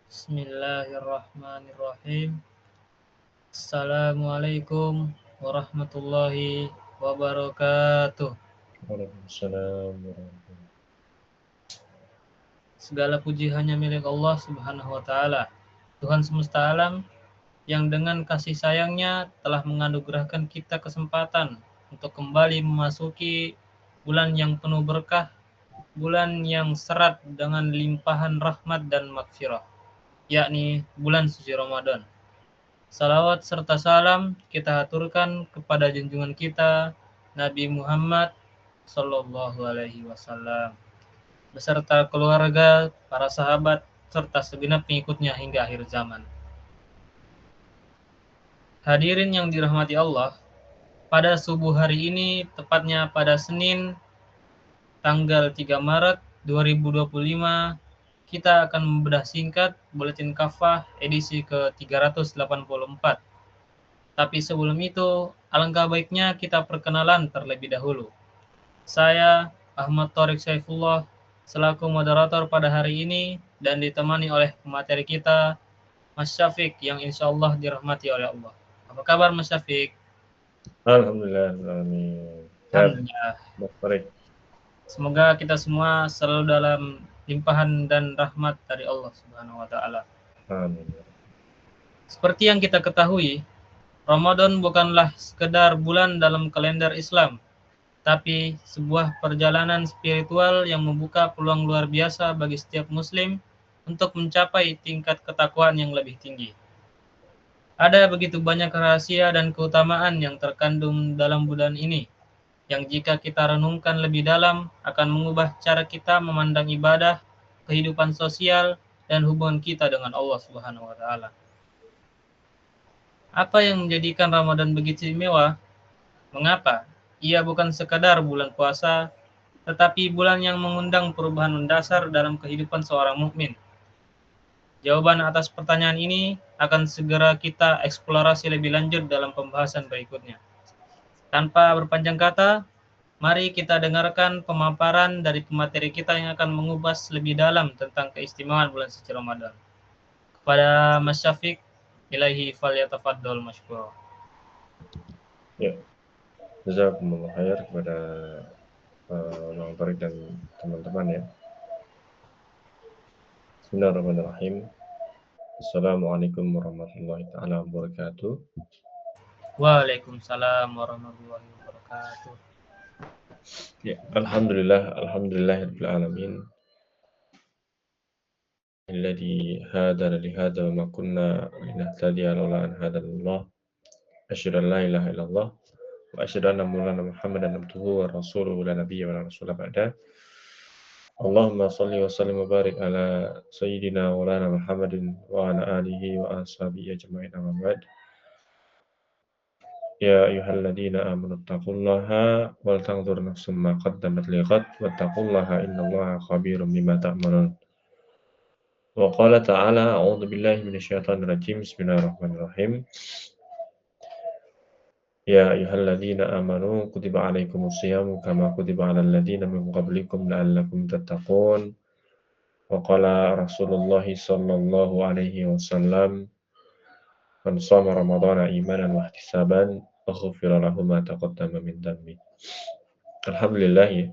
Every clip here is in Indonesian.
Bismillahirrahmanirrahim. Assalamualaikum warahmatullahi wabarakatuh. Waalaikumsalam warahmatullahi. Segala puji hanya milik Allah Subhanahu wa taala, Tuhan semesta alam yang dengan kasih sayangnya telah menganugerahkan kita kesempatan untuk kembali memasuki bulan yang penuh berkah, bulan yang serat dengan limpahan rahmat dan maghfirah, yakni bulan suci Ramadan. Salawat serta salam kita aturkan kepada junjungan kita Nabi Muhammad Sallallahu Alaihi Wasallam beserta keluarga, para sahabat, serta segenap pengikutnya hingga akhir zaman. Hadirin yang dirahmati Allah, pada subuh hari ini, tepatnya pada Senin tanggal 3 Maret 2025, kita akan membedah singkat Buletin Kafah edisi ke-384. Tapi sebelum itu, alangkah baiknya kita perkenalan terlebih dahulu. Saya, Ahmad Thorik Saifullah, selaku moderator pada hari ini dan ditemani oleh pemateri kita, Mas Syafiq yang insya Allah dirahmati oleh Allah. Apa kabar Mas Syafiq? Alhamdulillah, alamin. Sehat, Alhamdulillah. baik. Semoga kita semua selalu dalam limpahan dan rahmat dari Allah Subhanahu wa taala. Amin. Seperti yang kita ketahui, Ramadan bukanlah sekedar bulan dalam kalender Islam, tapi sebuah perjalanan spiritual yang membuka peluang luar biasa bagi setiap muslim untuk mencapai tingkat ketakwaan yang lebih tinggi. Ada begitu banyak rahasia dan keutamaan yang terkandung dalam bulan ini, yang jika kita renungkan lebih dalam akan mengubah cara kita memandang ibadah, kehidupan sosial, dan hubungan kita dengan Allah Subhanahu wa taala. Apa yang menjadikan Ramadan begitu istimewa? Mengapa? Ia bukan sekadar bulan puasa, tetapi bulan yang mengundang perubahan mendasar dalam kehidupan seorang mukmin. Jawaban atas pertanyaan ini akan segera kita eksplorasi lebih lanjut dalam pembahasan berikutnya. Tanpa berpanjang kata, mari kita dengarkan pemaparan dari pemateri kita yang akan mengupas lebih dalam tentang keistimewaan bulan suci Ramadan. Kepada Mas Syafiq, ilahi falyatafaddal masykur. Ya, jazakumullah khair kepada Bang Torik dan teman-teman ya. Bismillahirrahmanirrahim. Assalamualaikum warahmatullahi taala wabarakatuh. Waalaikumsalam warahmatullahi wabarakatuh. Ya, alhamdulillahirabbil alamin. Alladzi hadana li hadza wa ma kunna linahtadiya laula an hadana Allah. Asyhadu an la ilaha illallah wa asyhadu anna Muhammadan abduhu wa rasuluhu la nabiyya wa la rasula ba'da. Allahumma salli wa sallim wa barik ala sayyidina wa lana Muhammadin wa ala alihi wa ashabihi ajma'in amma ba'd. Ya ayyuhalladzina amanu taqullaha wal tanzur nafsum ma qaddamat lighad wattaqullaha innallaha khabirum bima ta'malun. Wa qala ta'ala a'udzu billahi minasyaitonir rajim. Bismillahirrahmanirrahim. Ya ayyuhalladzina amanu kutiba alaikumus syamu kama kutiba alal ladzina min qablikum la'allakum tattaqun. Wa qala Rasulullah sallallahu alaihi wasallam, man shoma ramadhana imanan wa ihtisaban ghufira lahu ma taqaddama min dhanbi. Alhamdulillah ya,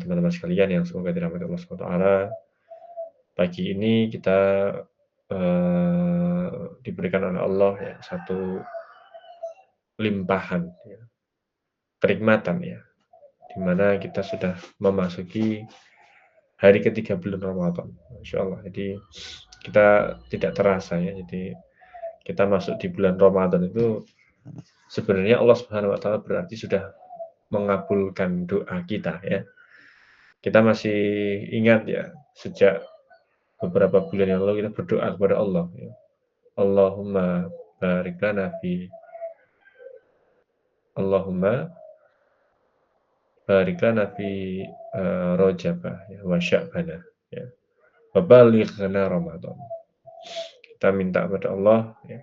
teman-teman sekalian yang semoga dirahmati Allah Subhanahu wa taala. Pagi ini kita diberikan oleh Allah ya satu limpahan ya, kenikmatan ya, di mana kita sudah memasuki hari ketiga bulan Ramadan. Masya Allah. Jadi kita tidak terasa ya. Jadi kita masuk di bulan Ramadan itu sebenarnya Allah Subhanahu wa taala berarti sudah mengabulkan doa kita ya. Kita masih ingat ya, sejak beberapa bulan yang lalu kita berdoa kepada Allah ya. Allahumma barik lana fi Allahumma barik lana fi Rajab ya, wa Sya'bana ya. Wa balighna Ramadan. Kita minta kepada Allah ya,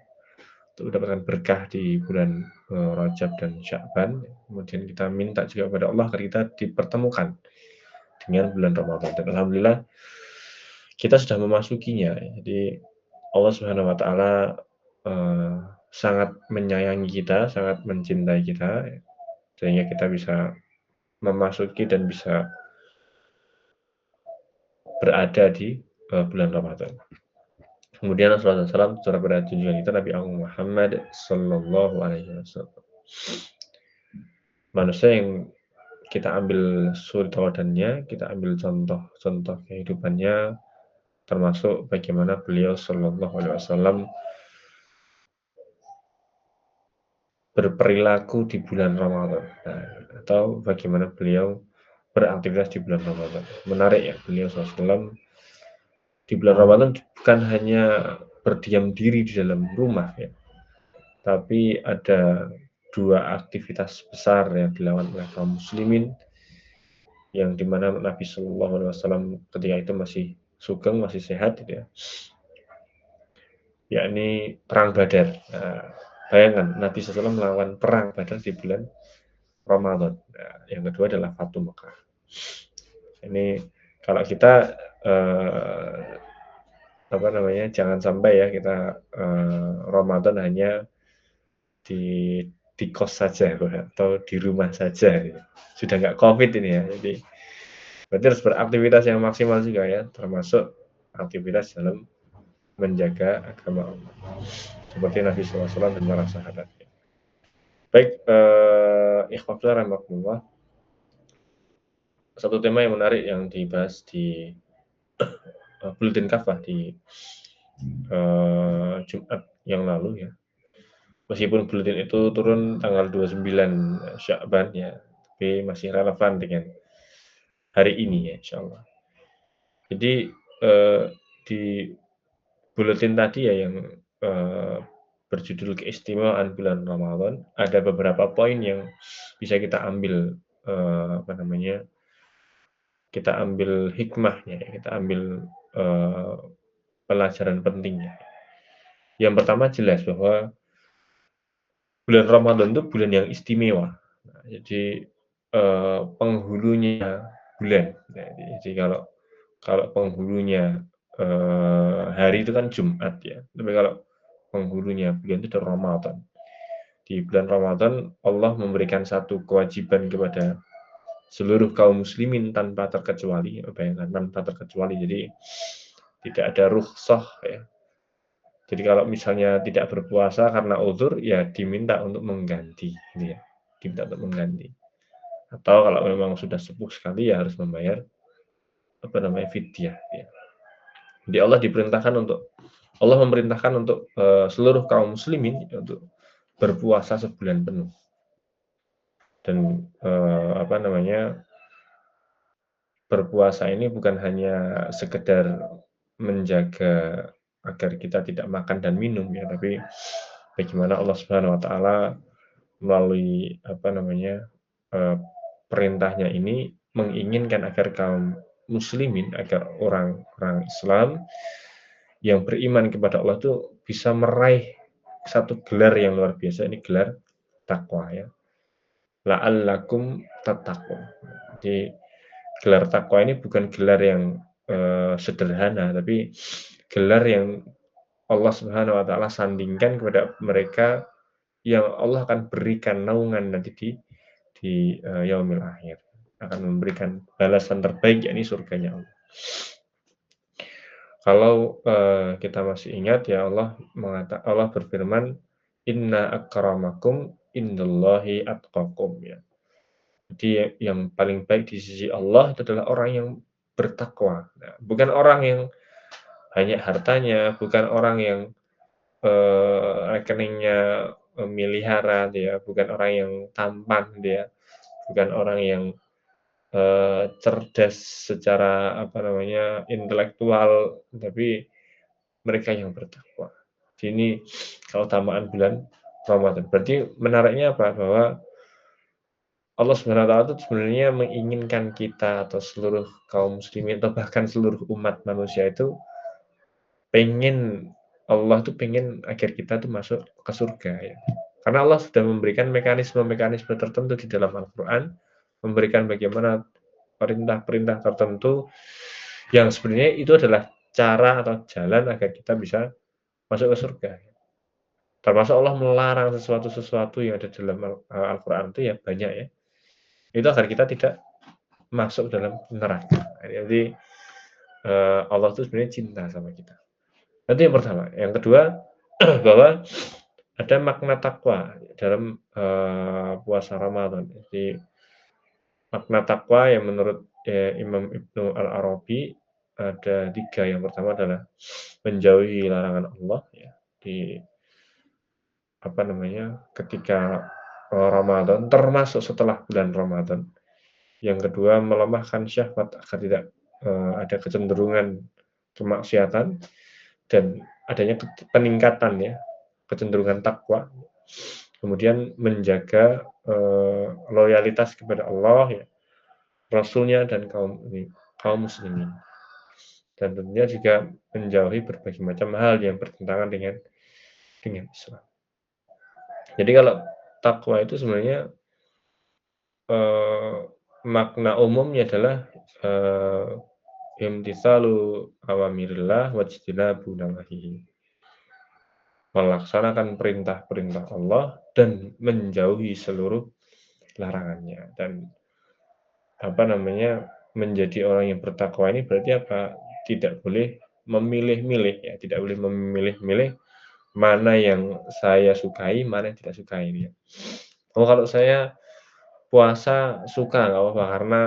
untuk mendapatkan berkah di bulan Rajab dan Sya'ban. Kemudian kita minta juga kepada Allah agar kita dipertemukan dengan bulan Ramadan. Dan alhamdulillah kita sudah memasukinya. Jadi Allah Subhanahu wa taala sangat menyayangi kita, sangat mencintai kita, sehingga kita bisa memasuki dan bisa berada di bulan Ramadan. Kemudian Rasulullah SAW secara pada junjungan kita Nabi Muhammad Sallallahu Alaihi Wasallam. Manusia yang kita ambil suri teladannya, kita ambil contoh-contoh kehidupannya, termasuk bagaimana beliau Sallallahu Alaihi Wasallam berperilaku di bulan Ramadan, atau bagaimana beliau beraktivitas di bulan Ramadan. Menarik ya, beliau SAW di bulan Ramadan bukan hanya berdiam diri di dalam rumah ya, tapi ada dua aktivitas besar yang dilakukan oleh kaum muslimin, yang dimana Nabi Shallallahu Alaihi Wasallam ketika itu masih sugeng, masih sehat gitu ya, yakni perang Badar. Nah, bayangkan Nabi SAW melawan perang Badar di bulan Ramadan. Nah, yang kedua adalah Fatu Mekah. Ini kalau kita jangan sampai ya kita Ramadan hanya di kos saja atau di rumah saja. Sudah nggak COVID ini ya. Jadi berarti harus beraktivitas yang maksimal juga ya, termasuk aktivitas dalam menjaga agama Allah. Seperti Nabi SAW dan para sahabat. Baik, ikhwafillah rahimakumullah. Satu tema yang menarik yang dibahas di Buletin Kafah di Jumat yang lalu ya. Meskipun buletin itu turun tanggal 29 Sya'ban ya, tapi masih relevan dengan hari ini ya insyaallah. Jadi di buletin tadi ya yang berjudul keistimewaan bulan Ramadan, ada beberapa poin yang bisa kita ambil kita ambil hikmahnya, kita ambil pelajaran pentingnya. Yang pertama jelas bahwa bulan Ramadan itu bulan yang istimewa. Nah, jadi penghulunya bulan. Nah, jadi kalau penghulunya hari itu kan Jumat ya. Tapi kalau penghulunya bulan itu adalah Ramadan. Di bulan Ramadan Allah memberikan satu kewajiban kepada seluruh kaum muslimin tanpa terkecuali. Bayangkan tanpa terkecuali. Jadi tidak ada rukhsah ya. Jadi kalau misalnya tidak berpuasa karena uzur, ya diminta untuk mengganti, gitu ya. Diminta untuk mengganti. Atau kalau memang sudah sepuh sekali, ya harus membayar fidyah. Ya. Jadi Allah memerintahkan untuk seluruh kaum muslimin untuk berpuasa sebulan penuh. Dan berpuasa ini bukan hanya sekedar menjaga agar kita tidak makan dan minum ya, tapi bagaimana Allah Subhanahu wa taala melalui perintahnya ini menginginkan agar kaum muslimin, agar orang-orang Islam yang beriman kepada Allah itu bisa meraih satu gelar yang luar biasa, ini gelar takwa ya. La'allakum tattaqun. Jadi gelar takwa ini bukan gelar yang sederhana, tapi gelar yang Allah Subhanahu wa taala sandingkan kepada mereka yang Allah akan berikan naungan nanti di yaumil akhir, akan memberikan balasan terbaik yakni surganya Allah. Kalau kita masih ingat ya, Allah berfirman, inna akramakum indallahi atqakum ya. Jadi yang paling baik di sisi Allah itu adalah orang yang bertakwa. Nah, bukan orang yang banyak hartanya, bukan orang yang rekeningnya miliaran ya, bukan orang yang tampan dia, bukan orang yang cerdas secara intelektual, tapi mereka yang bertakwa. Jadi ini keutamaan bulan Ramadan. Berarti menariknya apa? Bahwa Allah SWT itu sebenarnya menginginkan kita atau seluruh kaum muslimin atau bahkan seluruh umat manusia itu Allah tuh pengen agar kita tuh masuk ke surga ya. Karena Allah sudah memberikan mekanisme-mekanisme tertentu di dalam Al-Quran, memberikan bagaimana perintah-perintah tertentu yang sebenarnya itu adalah cara atau jalan agar kita bisa masuk ke surga. Termasuk Allah melarang sesuatu yang ada dalam Al-Qur'an itu ya banyak ya, itu agar kita tidak masuk dalam neraka. Jadi, Allah itu sebenarnya cinta sama kita. Itu yang pertama. Yang kedua, bahwa ada makna takwa dalam, puasa Ramadan. Jadi, makna takwa yang menurut, Imam Ibnu Al-Arabi ada 3. Yang pertama adalah menjauhi larangan Allah ya, ketika, Ramadan, termasuk setelah bulan Ramadan. Yang kedua, melemahkan syahwat agar tidak, ada kecenderungan kemaksiatan dan adanya peningkatan ya, kecenderungan takwa. Kemudian menjaga, loyalitas kepada Allah ya, Rasul-Nya dan kaum muslimin. Dan tentunya juga menjauhi berbagai macam hal yang bertentangan dengan Islam. Jadi kalau takwa itu sebenarnya, makna umumnya adalah, imtitsalu awamirillah wajtinabu nawahihi. Melaksanakan perintah-perintah Allah dan menjauhi seluruh larangannya. Dan menjadi orang yang bertakwa ini berarti apa? Tidak boleh memilih-milih ya, tidak boleh memilih-milih mana yang saya sukai, mana yang tidak sukai ini ya. Kalau saya puasa suka nggak apa-apa karena,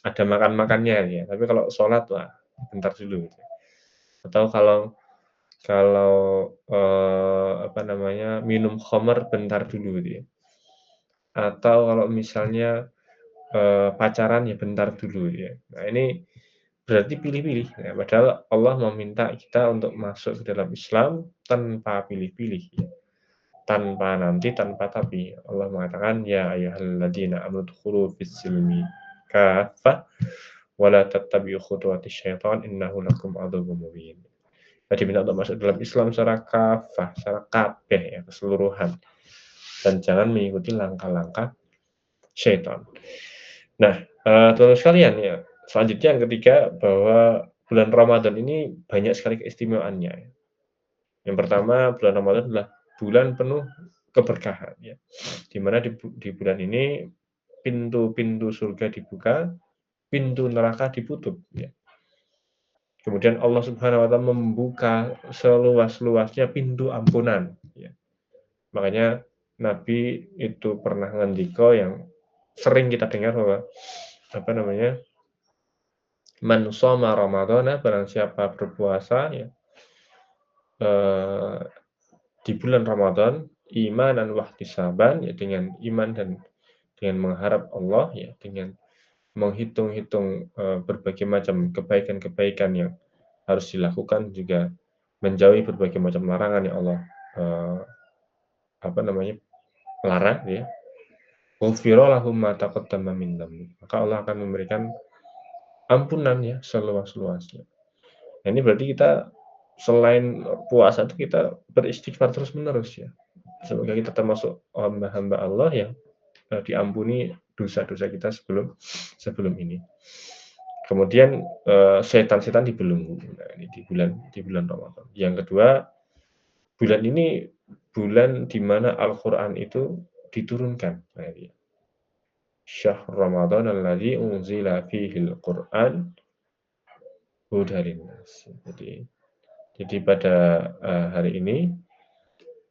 ada makan-makannya ya, tapi kalau sholat wah bentar dulu gitu. Atau kalau minum khamar bentar dulu gitu ya. Atau kalau misalnya, pacaran ya bentar dulu ya. Nah ini berarti pilih-pilih ya, padahal Allah meminta kita untuk masuk ke dalam Islam tanpa pilih-pilih ya. Tanpa nanti, tanpa tapi. Allah mengatakan, "Ya ayyuhalladzina amanu dkhulu fis-silmi kaffah wa la tattabi'u khutuwatis syaitan innahu lakum aduwwum mubin." Tadi minta untuk masuk dalam Islam secara kafah, secara kabeh ya, keseluruhan. Dan jangan mengikuti langkah-langkah syaitan. Nah, teman-teman sekalian ya, selanjutnya yang ketiga bahwa bulan Ramadan ini banyak sekali keistimewaannya. Yang pertama, bulan Ramadan adalah bulan penuh keberkahan ya. Di mana di bulan ini pintu-pintu surga dibuka, pintu neraka ditutup ya. Kemudian Allah Subhanahu wa taala membuka seluas-luasnya pintu ampunan ya. Makanya Nabi itu pernah ngendika yang sering kita dengar bahwa man shoma ramadhana, barang siapa berpuasa ya di bulan Ramadan imanan wahtisaban ya, dengan iman dan dengan mengharap Allah ya, dengan menghitung-hitung, berbagai macam kebaikan-kebaikan yang harus dilakukan, juga menjauhi berbagai macam larangan yang Allah, larang ya. Ghufira lahum ma taqaddama min dzambi. Maka Allah akan memberikan ampunan ya seluas-luasnya. Nah, ini berarti kita selain puasa itu kita beristighfar terus-menerus ya. Semoga kita termasuk hamba-hamba Allah yang, diampuni dosa-dosa kita sebelum ini. Kemudian, setan-setan dibelenggu. Nah, ini di bulan Ramadan. Yang kedua, bulan ini bulan di mana Al-Qur'an itu diturunkan. Nah, ini. Syahrul Ramadan alladzi unzila fihil Qur'an hudan linnas. Jadi pada, hari ini,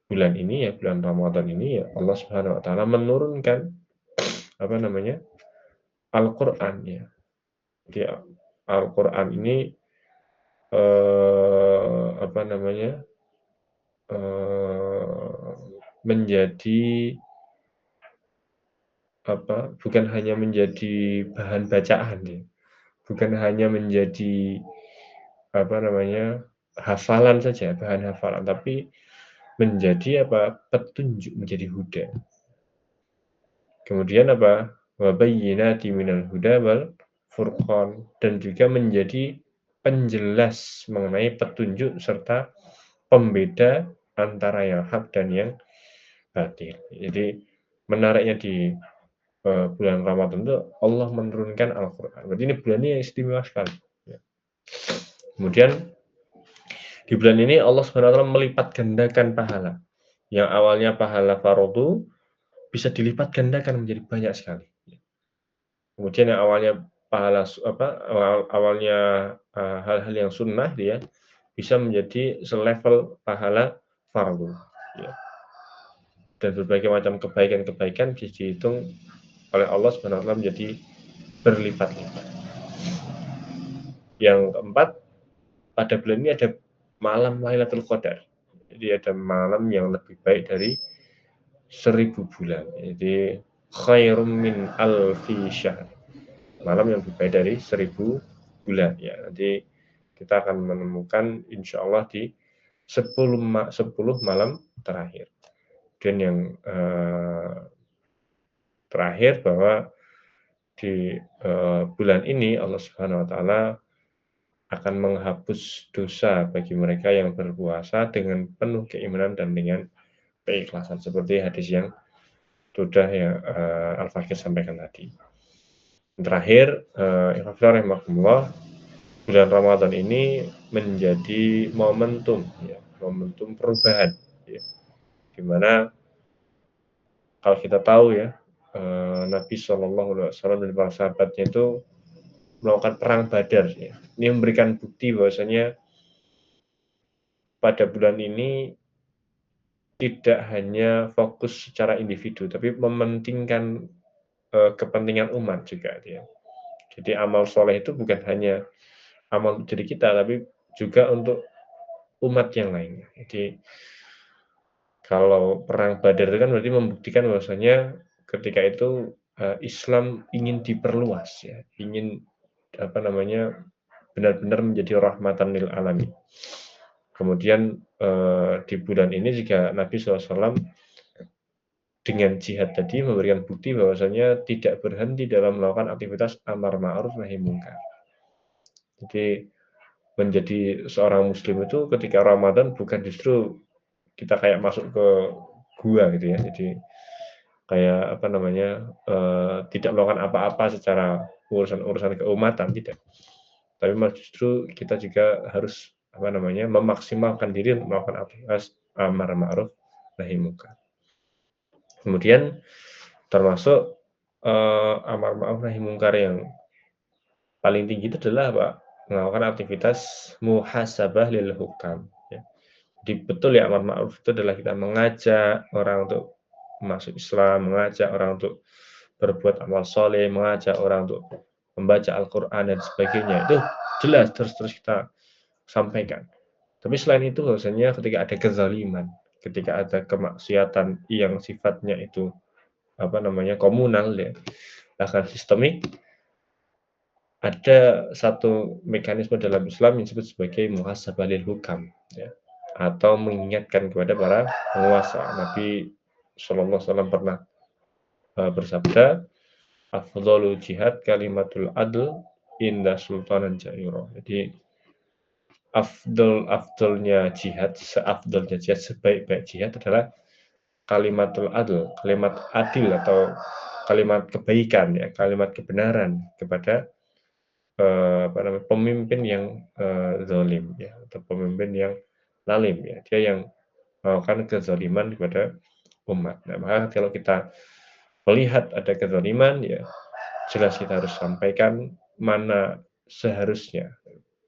bulan ini ya, bulan Ramadan ini ya, Allah Subhanahu wa taala menurunkan Al-Qur'an ya. Jadi Al-Qur'an ini, menjadi bukan hanya menjadi bahan bacaan ya, bukan hanya menjadi hafalan saja, bahan hafalan, tapi menjadi petunjuk, menjadi huda. Kemudian wa bayyinati minal huda wal furqan, dan juga menjadi penjelas mengenai petunjuk serta pembeda antara yang hak dan yang batil. Jadi menariknya di bulan Ramadan itu Allah menurunkan Al-Qur'an. Berarti ini bulan yang istimewa sekali ya. Kemudian di bulan ini Allah Subhanahu wa taala melipat gandakan pahala. Yang awalnya pahala fardu bisa dilipat gandakan menjadi banyak sekali. Kemudian yang awalnya pahala awalnya, hal-hal yang sunnah dia bisa menjadi selevel pahala fardu, ya. Dan berbagai macam kebaikan-kebaikan bisa dihitung oleh Allah Subhanahu wa taala menjadi berlipat-lipat. Yang keempat, pada bulan ini ada malam Lailatul Qadar. Jadi ada malam yang lebih baik dari 1000 bulan. Jadi khairum min alfi syahr. Malam yang lebih baik dari 1000 bulan ya. Nanti kita akan menemukan insyaallah di 10 malam terakhir. Dan yang terakhir bahwa di bulan ini Allah Subhanahu wa taala akan menghapus dosa bagi mereka yang berpuasa dengan penuh keimanan dan dengan keikhlasan seperti hadis yang sudah ya Al-Fakir sampaikan tadi. Terakhir, rahimakumullah, bulan Ramadan ini menjadi momentum ya, momentum perubahan ya. Di mana kalau kita tahu ya, Nabi SAW dan para sahabatnya itu melakukan perang Badar ya. Ini memberikan bukti bahwasanya pada bulan ini tidak hanya fokus secara individu, tapi mementingkan kepentingan umat juga ya. Jadi amal soleh itu bukan hanya amal untuk diri kita, tapi juga untuk umat yang lainnya. Jadi kalau perang Badar itu kan berarti membuktikan bahwasanya ketika itu Islam ingin diperluas ya, ingin benar-benar menjadi rahmatan lil alamin. Kemudian di bulan ini juga Nabi SAW dengan jihad tadi memberikan bukti bahwasanya tidak berhenti dalam melakukan aktivitas amar ma'ruf nahi munkar. Jadi menjadi seorang muslim itu ketika Ramadan bukan justru kita kayak masuk ke gua gitu ya. Jadi kayak tidak melakukan apa-apa secara urusan keumatan, tidak. Tapi justru kita juga harus memaksimalkan diri untuk melakukan aktivitas amar ma'ruf nahi munkar. Kemudian termasuk amar ma'ruf nahi munkar yang paling tinggi itu adalah apa? Melakukan aktivitas muhasabah lil hukam ya. Jadi betul ya, amar ma'ruf itu adalah kita mengajak orang untuk masuk Islam, mengajak orang untuk berbuat amal soleh, mengajak orang untuk membaca Al-Quran dan sebagainya. Itu jelas terus kita sampaikan. Tapi selain itu bahwasanya ketika ada kezaliman, ketika ada kemaksiatan yang sifatnya itu komunal ya, bahkan sistemik, ada satu mekanisme dalam Islam yang disebut sebagai muhasabah lil hukam ya, atau mengingatkan kepada para penguasa. Nabi SAW pernah bersabda, afdhalu jihad kalimatul adl inda sultanan jairo. Jadi afdolnya jihad, sebaik-baik jihad adalah kalimatul adl, kalimat adil atau kalimat kebaikan ya, kalimat kebenaran kepada pemimpin yang zalim ya, atau pemimpin yang lalim ya, dia yang melakukan kezaliman kepada umat. Nah, maka kalau kita melihat ada kezaliman ya, jelas kita harus sampaikan mana seharusnya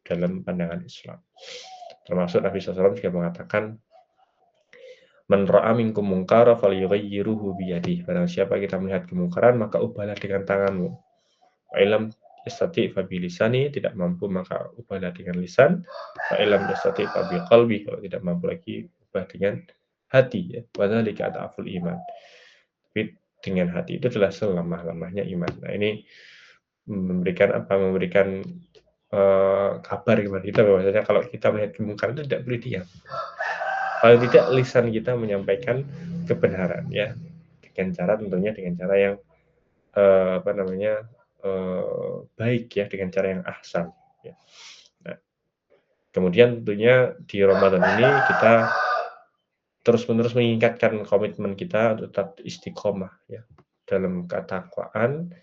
dalam pandangan Islam. Termasuk Nabi SAW juga mengatakan, man ra'a minkum munkara falyughayyirhu biyadihi. Barang siapa kita melihat kemungkaran, maka ubahlah dengan tanganmu. Wa illam yastati' fa bilisani, tidak mampu maka ubahlah dengan lisan. Wa illam yastati' fa biqalbi, kalau tidak mampu lagi ubah dengan hati ya. Wa dzalika adhaful iman. Tapi dengan hati itu adalah selemah-lemahnya iman. Nah, ini memberikan kabar kepada kita bahwasanya kalau kita melihat kemungkaran itu tidak boleh diam. Paling tidak lisan kita menyampaikan kebenaran ya, dengan cara yang baik ya, dengan cara yang ahsan ya. Nah, kemudian tentunya di Ramadan ini kita terus-menerus mengingatkan komitmen kita untuk tetap istiqomah ya dalam ketakwaan,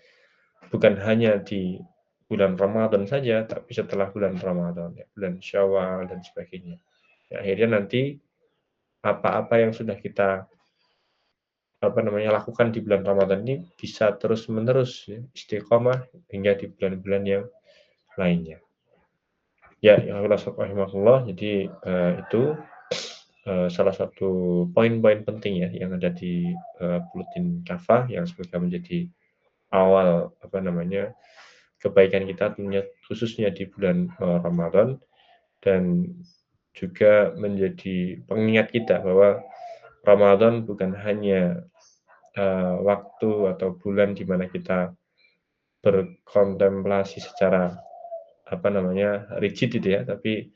bukan hanya di bulan Ramadan saja, tapi setelah bulan Ramadan, ya, bulan Syawal dan sebagainya. Ya, akhirnya nanti apa-apa yang sudah kita lakukan di bulan Ramadan ini bisa terus-menerus ya, istiqomah hingga di bulan-bulan yang lainnya. Ya, rahimahullah, jadi itu salah satu poin-poin penting ya yang ada di Buletin Kafah yang semoga menjadi awal kebaikan kita tentunya khususnya di bulan Ramadan, dan juga menjadi pengingat kita bahwa Ramadan bukan hanya waktu atau bulan di mana kita berkontemplasi secara rigid gitu ya, tapi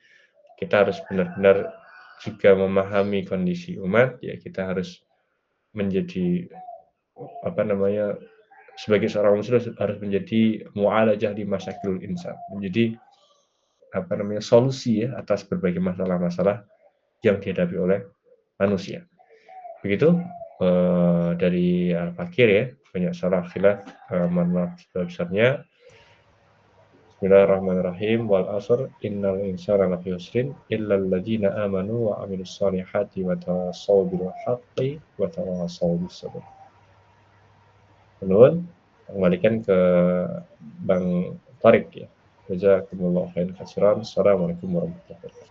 kita harus benar-benar juga memahami kondisi umat, ya kita harus menjadi sebagai seorang muslim harus menjadi mu'alajah di masyakilul insan, menjadi solusi ya atas berbagai masalah-masalah yang dihadapi oleh manusia. Begitu dari Al-Fakir ya, banyak salah khilaf, mohon maaf sebesar-besarnya. Bismillahirrahmanirrahim. Wal 'ashr innal insana lafi khusrin illal ladzina amanu wa 'amilus shalihati wa tawassaw bil haqqi wa tawassaw bis sabr. Nun, kembalikan ke Bang Tarik ya. Jazakumullahu khairan katsiran. Assalamualaikum warahmatullahi wabarakatuh.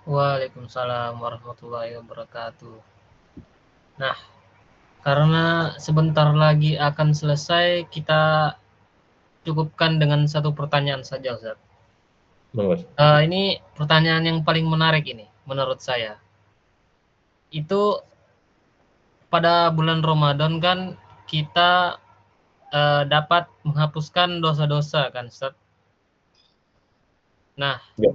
Waalaikumsalam warahmatullahi wabarakatuh. Nah, karena sebentar lagi akan selesai, kita cukupkan dengan satu pertanyaan saja, Ustaz. Ini pertanyaan yang paling menarik ini, menurut saya. Itu pada bulan Ramadan kan kita dapat menghapuskan dosa-dosa kan, Ustaz? Nah, ya.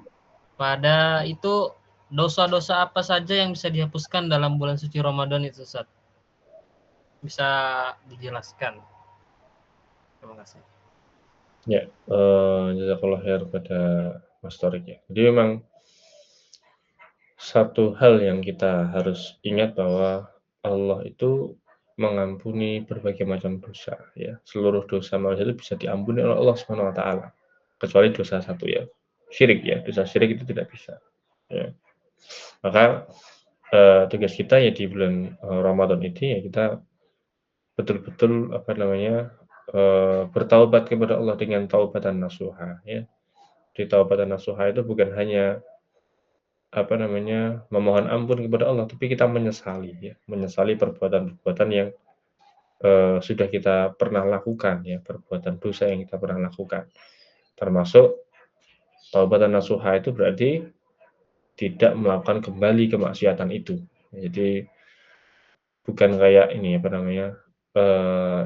Pada itu dosa-dosa apa saja yang bisa dihapuskan dalam bulan suci Ramadan itu, Ustaz? Bisa dijelaskan? Terima kasih. Ya, jazakallahu khair pada Mas Torik ya. Jadi memang satu hal yang kita harus ingat bahwa Allah itu mengampuni berbagai macam dosa ya. Seluruh dosa manusia itu bisa diampuni oleh Allah Subhanahu wa taala. Kecuali dosa satu ya, syirik ya. Dosa syirik itu tidak bisa. Ya. Maka tugas kita ya di bulan Ramadan ini ya kita betul-betul bertaubat kepada Allah dengan taubatan nasuha ya. Di taubatan nasuha itu bukan hanya memohon ampun kepada Allah, tapi kita menyesali ya, menyesali perbuatan-perbuatan yang sudah kita pernah lakukan ya, perbuatan dosa yang kita pernah lakukan. Termasuk taubatan nasuha itu berarti tidak melakukan kembali kemaksiatan itu. Jadi bukan kayak ini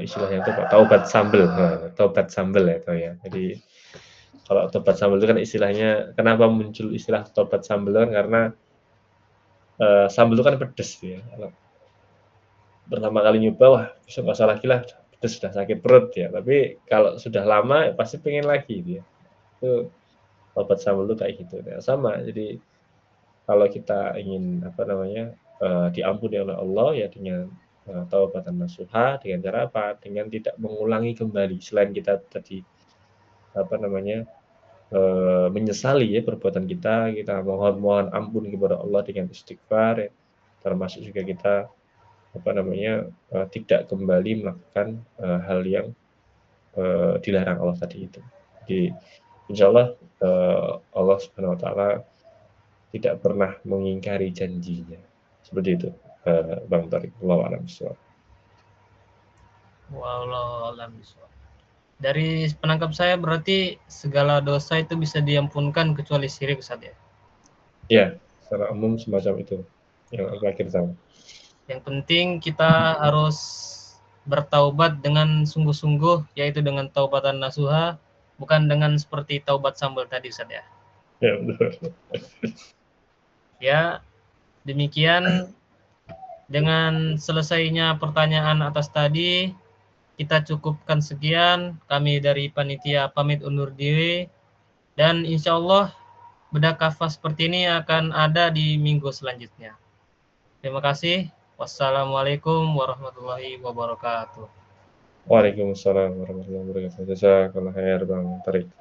istilahnya itu taubat sambel. Nah, taubat sambel ya itu ya. Jadi kalau taubat sambel itu kan istilahnya, kenapa muncul istilah taubat sambel kan karena sambel itu kan pedes ya. Kalau pertama kali nyoba, wah besok nggak usah lagi lah, pedes sudah sakit perut ya. Tapi kalau sudah lama ya pasti pengen lagi dia. Itu taubat sambel itu kayak gitu. Ya, sama. Jadi kalau kita ingin diampuni oleh Allah ya dengan taubatan nasuha, dengan cara apa? Dengan tidak mengulangi kembali. Selain kita tadi menyesali ya perbuatan kita mohon ampun kepada Allah dengan istighfar ya. Termasuk juga kita tidak kembali melakukan hal yang dilarang Allah tadi itu. Jadi insyaallah Allah Subhanahu wa taala tidak pernah mengingkari janjinya. Seperti itu, Bang Tarik. Wallahu a'lam bishawab. Wallahu a'lam bishawab. Dari penangkap saya berarti segala dosa itu bisa diampunkan kecuali syirik, Ustaz ya? Ya, secara umum semacam itu yang akhir sama. Yang penting kita harus bertaubat dengan sungguh-sungguh, yaitu dengan taubatan nasuha, bukan dengan seperti taubat sambal tadi, Ustaz ya? Ya, betul. Ya, demikian dengan selesainya pertanyaan atas tadi, kita cukupkan sekian. Kami dari panitia pamit undur diri, dan insya Allah bedah kafah seperti ini akan ada di minggu selanjutnya. Terima kasih. Wassalamualaikum warahmatullahi wabarakatuh. Waalaikumsalam warahmatullahi wabarakatuh. Jazakallah khair Bang Tarik.